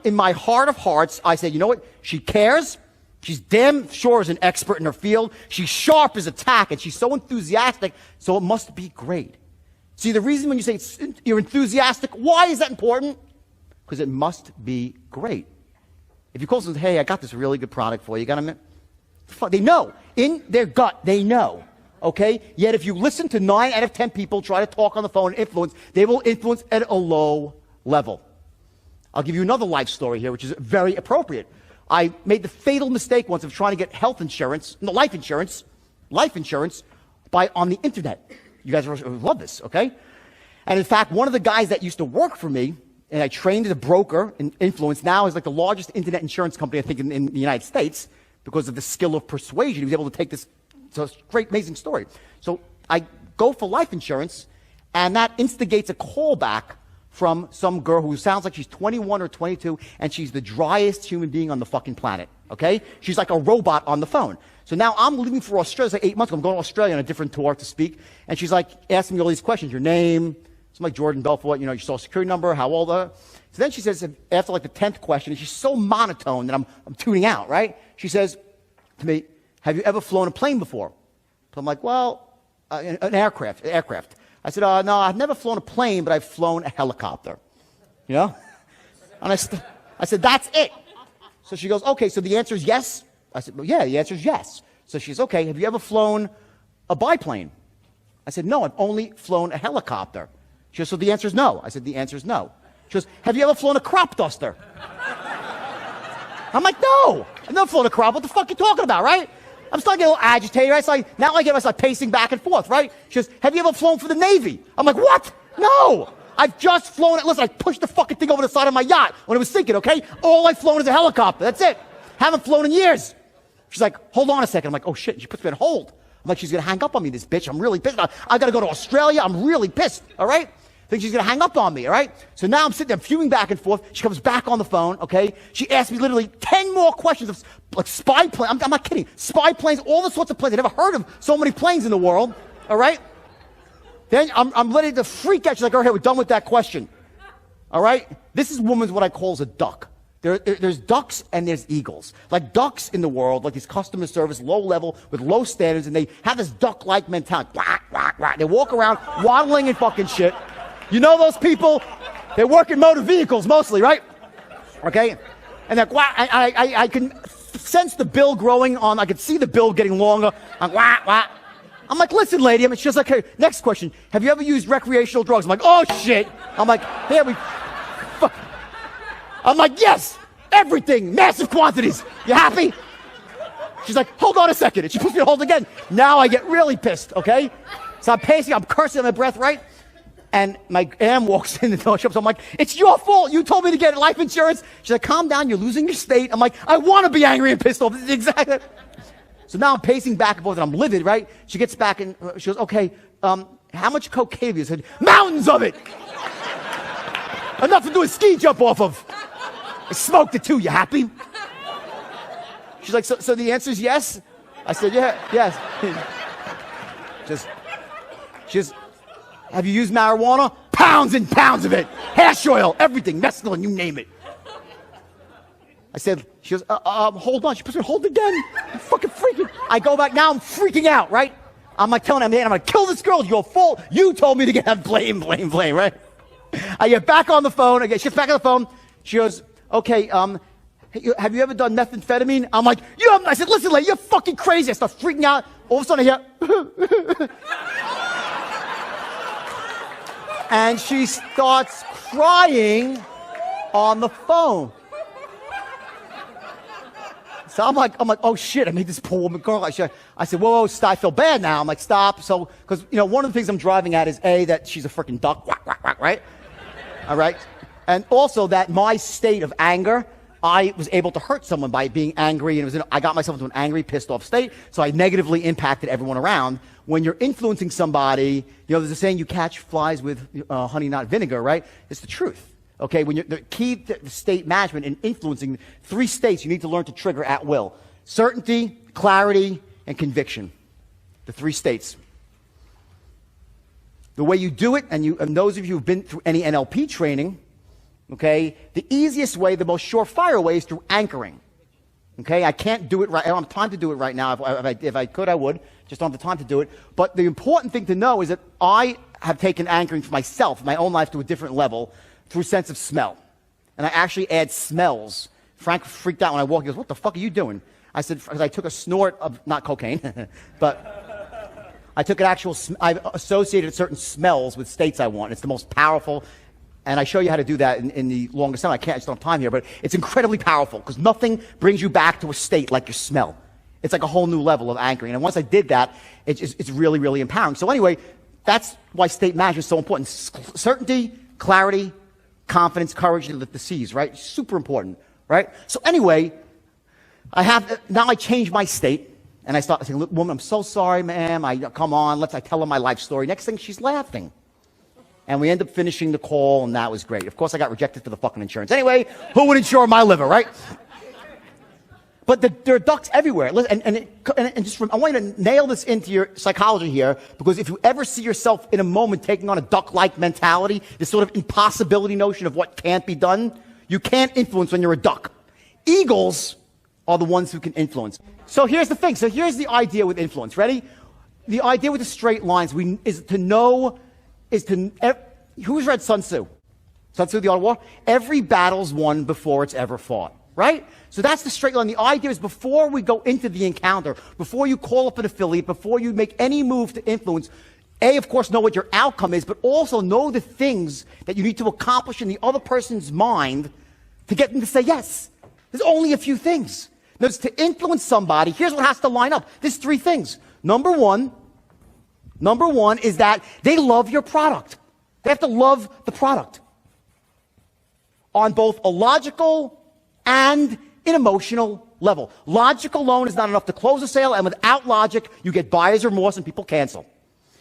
in my heart of hearts, I said, you know what? She cares. She's damn sure is an expert in her field. She's sharp as a tack, and she's so enthusiastic, so it must be great. See, the reason when you say you're enthusiastic, why is that important? Because it must be great. If you call someone, hey, I got this really good product for you, got a minute? They know. In their gut, they know. Okay? Yet if you listen to 9 out of 10 people try to talk on the phone and influence, they will influence at a low level. I'll give you another life story here, which is very appropriate. I made the fatal mistake once of trying to get life insurance, on the internet. You guys love this, okay? And in fact, one of the guys that used to work for me, and I trained as a broker in influence, now is like the largest internet insurance company, I think, in the United States, because of the skill of persuasion. He was able to take this, so it's a great, amazing story. So I go for life insurance, and that instigates a callback from some girl who sounds like she's 21 or 22, and she's the driest human being on the fucking planet, okay? She's like a robot on the phone. So now I'm leaving for Australia. It's like 8 months ago. I'm going to Australia on a different tour to speak. And she's like asking me all these questions. Your name, something like Jordan Belfort, your social security number, how old are you? So then she says, after like the 10th question, and she's so monotone that I'm tuning out, right? She says to me, have you ever flown a plane before? So I'm like, well, an aircraft. I said, no, I've never flown a plane, but I've flown a helicopter. You know? And I said, that's it. So she goes, okay, so the answer is yes? I said, well, yeah, the answer is yes. So she says, okay, have you ever flown a biplane? I said, no, I've only flown a helicopter. She goes, so the answer is no. I said, the answer is no. She goes, have you ever flown a crop duster? I'm like, no, I've never flown a crop. What the fuck are you talking about, right? I'm starting to get a little agitated, right? So now I get myself pacing back and forth, right? She goes, have you ever flown for the Navy? I'm like, what? No. I've just flown it. Listen, I pushed the fucking thing over the side of my yacht when it was sinking, okay? All I've flown is a helicopter. That's it. Haven't flown in years. She's like, hold on a second. I'm like, oh shit. And she puts me on hold. I'm like, she's going to hang up on me, this bitch. I'm really pissed. I got to go to Australia. I'm really pissed, all right? I think she's going to hang up on me, all right? So now I'm sitting there fuming back and forth. She comes back on the phone, okay? She asks me literally 10 more questions of like spy planes. I'm not kidding. Spy planes, all the sorts of planes. I never heard of so many planes in the world, all right? Then I'm ready to freak out. She's like, all right, we're done with that question, all right? This is woman's what I call as a duck. There's ducks and there's eagles. Like ducks in the world, like these customer service, low level, with low standards, and they have this duck-like mentality. Quack, quack, quack. They walk around waddling and fucking shit. You know those people? They work in motor vehicles mostly, right? Okay? And like, I can sense the bill growing on, I could see the bill getting longer. I'm like, listen, lady. I mean, she's like, hey, next question. Have you ever used recreational drugs? I'm like, oh, shit. I'm like, here we, fuck. I'm like, yes, everything, massive quantities. You happy? She's like, hold on a second. And she puts me on hold again. Now I get really pissed, okay? So I'm pacing, I'm cursing on my breath, right? And my aunt walks in the door shop, so I'm like, it's your fault. You told me to get life insurance. She's like, calm down. You're losing your state. I'm like, I want to be angry and pissed off. This is exactly. So now I'm pacing back and forth, and I'm livid, right? She gets back, and she goes, okay, how much cocaine have you? I said, mountains of it. Enough to do a ski jump off of. I smoked it too. You happy? She's like, so the answer is yes? I said, yeah, yes. Just, have you used marijuana? Pounds and pounds of it. Hash oil, everything, mescaline, you name it. I said, she goes, hold on. She puts me on hold again. I'm fucking freaking. I go back now, I'm freaking out, right? I'm like telling him, man, I'm going to kill this girl. It's your fault. You told me to get blame, right? I get back on the phone. She gets back on the phone. She goes, okay, have you ever done methamphetamine? I'm like, yeah. I said, listen, lady, you're fucking crazy. I start freaking out. All of a sudden I hear, and she starts crying on the phone. So I'm like, oh shit, I made this poor woman cry. I said, whoa, stop, I feel bad now. I'm like, stop. So, because, one of the things I'm driving at is A, that she's a freaking duck, right? All right? And also that my state of anger, I was able to hurt someone by being angry, and I got myself into an angry, pissed off state, so I negatively impacted everyone around. When you're influencing somebody, there's a saying, you catch flies with honey, not vinegar, right? It's the truth. Okay, when the key to state management and influencing 3 states you need to learn to trigger at will. Certainty, clarity, and conviction. The 3 states. The way you do it, and those of you who've been through any NLP training, okay, the easiest way, the most surefire way is through anchoring. Okay, I can't do it right. I don't have time to do it right now. If I could, I would. Just don't have the time to do it. But the important thing to know is that I have taken anchoring for myself, my own life, to a different level through sense of smell. And I actually add smells. Frank freaked out when I walked. He goes, what the fuck are you doing? I said, because I took a snort of, not cocaine, but I took an actual, I've associated certain smells with states I want. It's the most powerful. And I show you how to do that in the longest time. I just don't have time here, but it's incredibly powerful because nothing brings you back to a state like your smell. It's like a whole new level of anchoring. And once I did that, it's really, really empowering. So anyway, that's why state management is so important. Certainty, clarity, confidence, courage, the C's, right? Super important, right? So anyway, now I change my state, and I start saying, look, woman, I'm so sorry, ma'am. Come on, I tell her my life story. Next thing, she's laughing. And we end up finishing the call, and that was great. Of course, I got rejected for the fucking insurance. Anyway, who would insure my liver, right? But there are ducks everywhere. And I want you to nail this into your psychology here, because if you ever see yourself in a moment taking on a duck-like mentality, this sort of impossibility notion of what can't be done, you can't influence when you're a duck. Eagles are the ones who can influence. So here's the thing. So here's the idea with influence. Ready? The idea with the straight lines who's read Sun Tzu? Sun Tzu, the Art of War? Every battle's won before it's ever fought. Right? So that's the straight line. The idea is before we go into the encounter, before you call up an affiliate, before you make any move to influence, of course, know what your outcome is, but also know the things that you need to accomplish in the other person's mind to get them to say yes. There's only a few things. Notice, to influence somebody, here's what has to line up. There's 3 things. Number one is that they love your product. They have to love the product on both a logical and an emotional level. Logic alone is not enough to close a sale, and without logic, you get buyer's remorse and people cancel.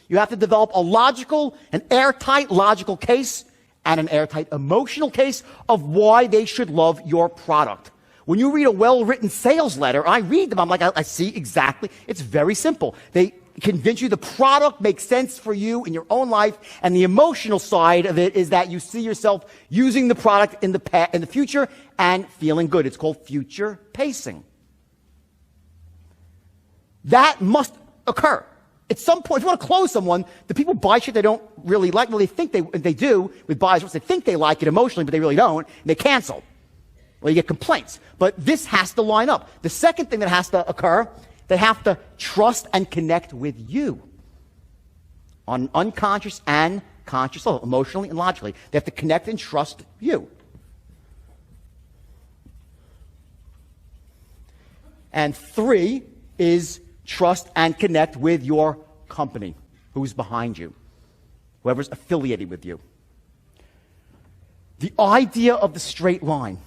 You have to develop a logical, an airtight logical case, and an airtight emotional case of why they should love your product. When you read a well-written sales letter, I read them, I'm like, I see exactly. It's very simple. They convince you the product makes sense for you in your own life, and the emotional side of it is that you see yourself using the product in the future and feeling good. It's called future pacing. That must occur. at some point, if you want to close someone, the people buy shit they don't really like. Well, they think they do with buyers. They think they like it emotionally, but they really don't, and they cancel. Well, you get complaints. But this has to line up. The second thing that has to occur, they have to trust and connect with you on unconscious and conscious level, emotionally and logically. They have to connect and trust you. And 3 is trust and connect with your company, who's behind you, whoever's affiliated with you. The idea of the straight line,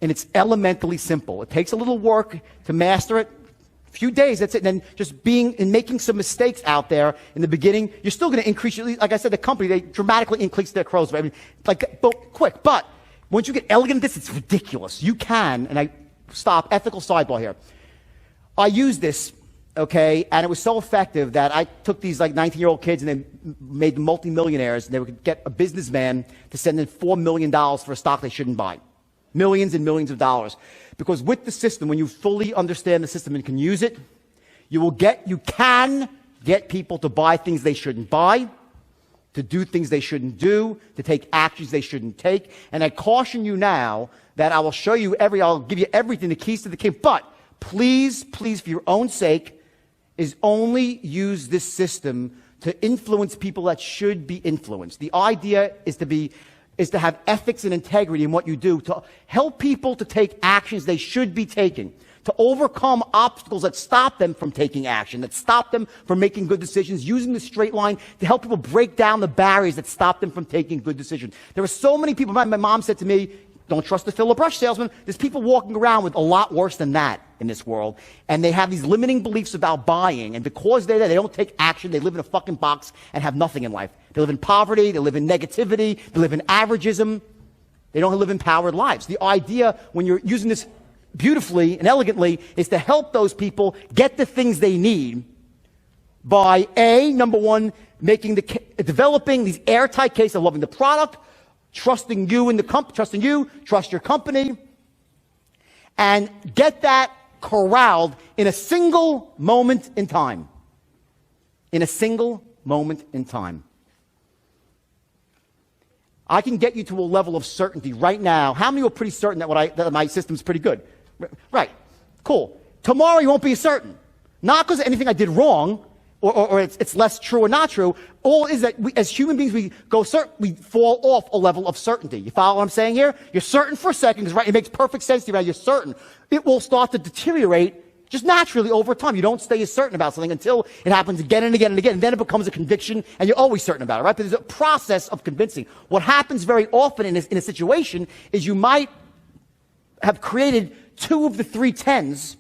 and it's elementally simple. It takes a little work to master it. A few days, that's it. And then just being and making some mistakes out there in the beginning, you're still going to increase, like I said, the company, they dramatically increase their close rate. I mean, like, quick. But once you get elegant at this, it's ridiculous. You can, and I stop, ethical sidebar here. I use this, okay, and it was so effective that I took these like 19-year-old kids and they made them multimillionaires, and they would get a businessman to send in $4 million for a stock they shouldn't buy. Millions and millions of dollars. Because with the system, when you fully understand the system and can use it, you can get people to buy things they shouldn't buy, to do things they shouldn't do, to take actions they shouldn't take. And I caution you now that I will show you I'll give you everything, the keys to the kingdom. But please, for your own sake, is only use this system to influence people that should be influenced. The idea is to have ethics and integrity in what you do, to help people to take actions they should be taking, to overcome obstacles that stop them from taking action, that stop them from making good decisions, using the straight line to help people break down the barriers that stop them from taking good decisions. There are so many people, my mom said to me, don't trust the fill a brush salesman. There's people walking around with a lot worse than that in this world, and they have these limiting beliefs about buying, and because they're there, they don't take action. They live in a fucking box and have nothing in life. They live in poverty, they live in negativity, they live in averageism. They don't live empowered lives. The idea, when you're using this beautifully and elegantly, is to help those people get the things they need by number one, developing these airtight cases of loving the product, trusting you in the trust your company, and get that corralled in a single moment in time. In a single moment in time. I can get you to a level of certainty right now. How many are pretty certain that my system's pretty good? Right. Cool. Tomorrow you won't be certain. Not because of anything I did wrong, or it's less true or not true. All is that as human beings, we fall off a level of certainty. You follow what I'm saying here? You're certain for a second, because it makes perfect sense to you, right? You're certain. It will start to deteriorate just naturally over time. You don't stay as certain about something until it happens again and again and again, and then it becomes a conviction, and you're always certain about it, right? But there's a process of convincing. What happens very often in a situation is you might have created 2 of the 3 tens.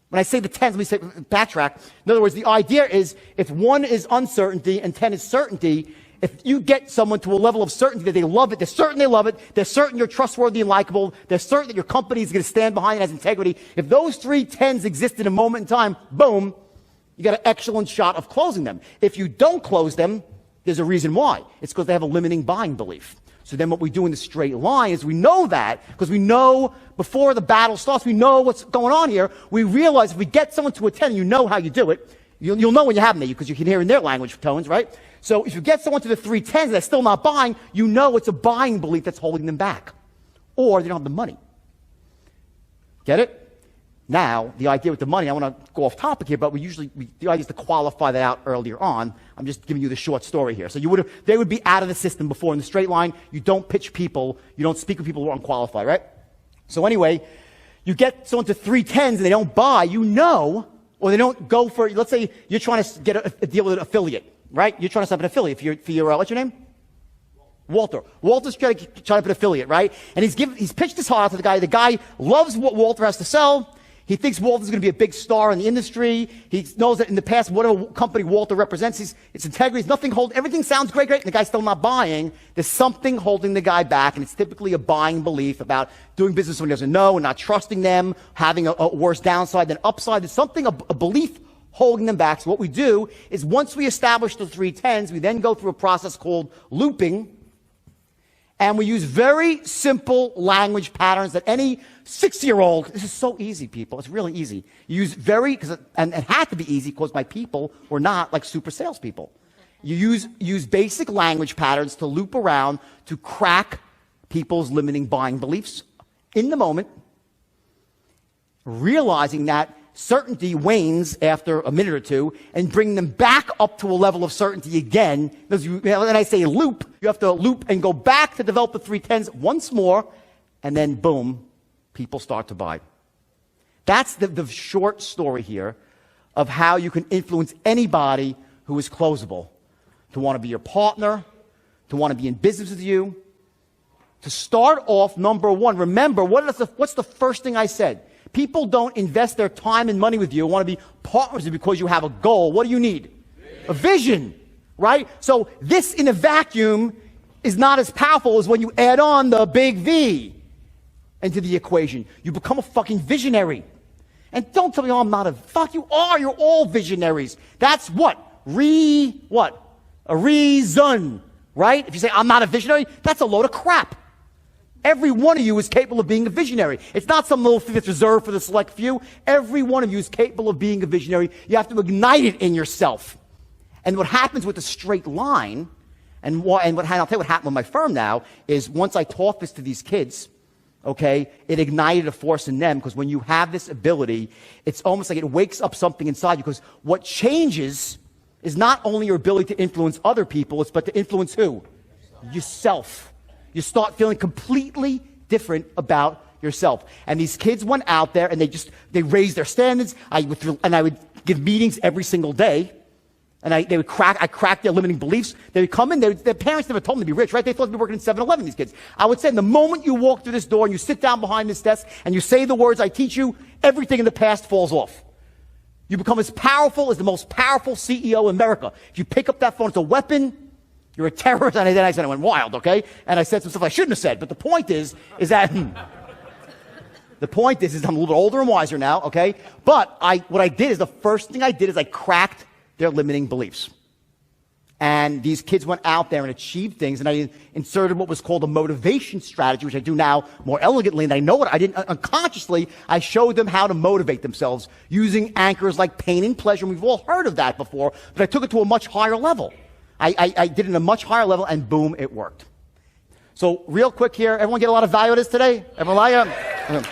When I say the 10s, let me say backtrack. In other words, the idea is if 1 is uncertainty and 10 is certainty, if you get someone to a level of certainty that they love it, they're certain they love it, they're certain you're trustworthy and likable, they're certain that your company is going to stand behind it as integrity. If those 3 10s exist in a moment in time, boom, you got an excellent shot of closing them. If you don't close them, there's a reason why. It's because they have a limiting buying belief. So then what we do in the straight line is we know that, because we know before the battle starts, we know what's going on here. We realize if we get someone to a 10, you know how you do it. You'll know when you have them, because you can hear in their language tones, right? So if you get someone to the 3 10s and they're still not buying, you know it's a buying belief that's holding them back. Or they don't have the money. Get it? Now, the idea with the money, I want to go off topic here, but the idea is to qualify that out earlier on. I'm just giving you the short story here. So they would be out of the system before. In the straight line, you don't pitch people, you don't speak with people who are unqualified, right? So anyway, you get someone to 3 10s and they don't buy, or they don't go for, let's say you're trying to get a deal with an affiliate, right? You're trying to set up an affiliate for your what's your name? Walter. Walter's trying to put an affiliate, right? And he's pitched his heart out to the guy. The guy loves what Walter has to sell. He thinks Walter's going to be a big star in the industry. He knows that in the past, whatever company Walter represents, it's integrity. Everything sounds great, and the guy's still not buying. There's something holding the guy back, and it's typically a buying belief about doing business with someone he doesn't know and not trusting them, having a worse downside than upside. There's something, a belief holding them back. So what we do is once we establish the 3 10s, we then go through a process called looping. And we use very simple language patterns that any 6-year-old, this is so easy, people. It's really easy. You use and it had to be easy because my people were not like super salespeople. You use basic language patterns to loop around to crack people's limiting buying beliefs in the moment, realizing that certainty wanes after a minute or two, and bring them back up to a level of certainty again. When I say loop, you have to loop and go back to develop the 3 10s once more, and then boom, people start to buy. That's the short story here of how you can influence anybody who is closable, to want to be your partner, to want to be in business with you. To start off, number one, remember, what's the first thing I said? People don't invest their time and money with you, want to be partners with you because you have a goal. What do you need? A vision, right? So this in a vacuum is not as powerful as when you add on the big V into the equation. You become a fucking visionary. And don't tell me, oh, I'm not fuck you are. You're all visionaries. That's what? A reason, right? If you say, I'm not a visionary, that's a load of crap. Every one of you is capable of being a visionary. It's not some little thing that's reserved for the select few. Every one of you is capable of being a visionary. You have to ignite it in yourself. And what happens with a straight line, and I'll tell you what happened with my firm now, is once I taught this to these kids, okay, it ignited a force in them, because when you have this ability, it's almost like it wakes up something inside you, because what changes is not only your ability to influence other people, but to influence who? Yourself. You start feeling completely different about yourself. And these kids went out there and they raised their standards. I would give meetings every single day. And I cracked their limiting beliefs. They would come in, their parents never told them to be rich, right? They thought they'd be working in 7-Eleven, these kids. I would say, the moment you walk through this door and you sit down behind this desk and you say the words I teach you, everything in the past falls off. You become as powerful as the most powerful CEO in America. If you pick up that phone, it's a weapon. You're a terrorist. And then I went wild, okay? And I said some stuff I shouldn't have said. But the point is that I'm a little bit older and wiser now, okay? But the first thing I did is I cracked their limiting beliefs. And these kids went out there and achieved things, and I inserted what was called a motivation strategy, which I do now more elegantly, and I know it. I didn't unconsciously. I showed them how to motivate themselves using anchors like pain and pleasure. And we've all heard of that before, but I took it to a much higher level. I did it at a much higher level, and boom, it worked. So real quick here, everyone get a lot of value out of this today? Everyone like it?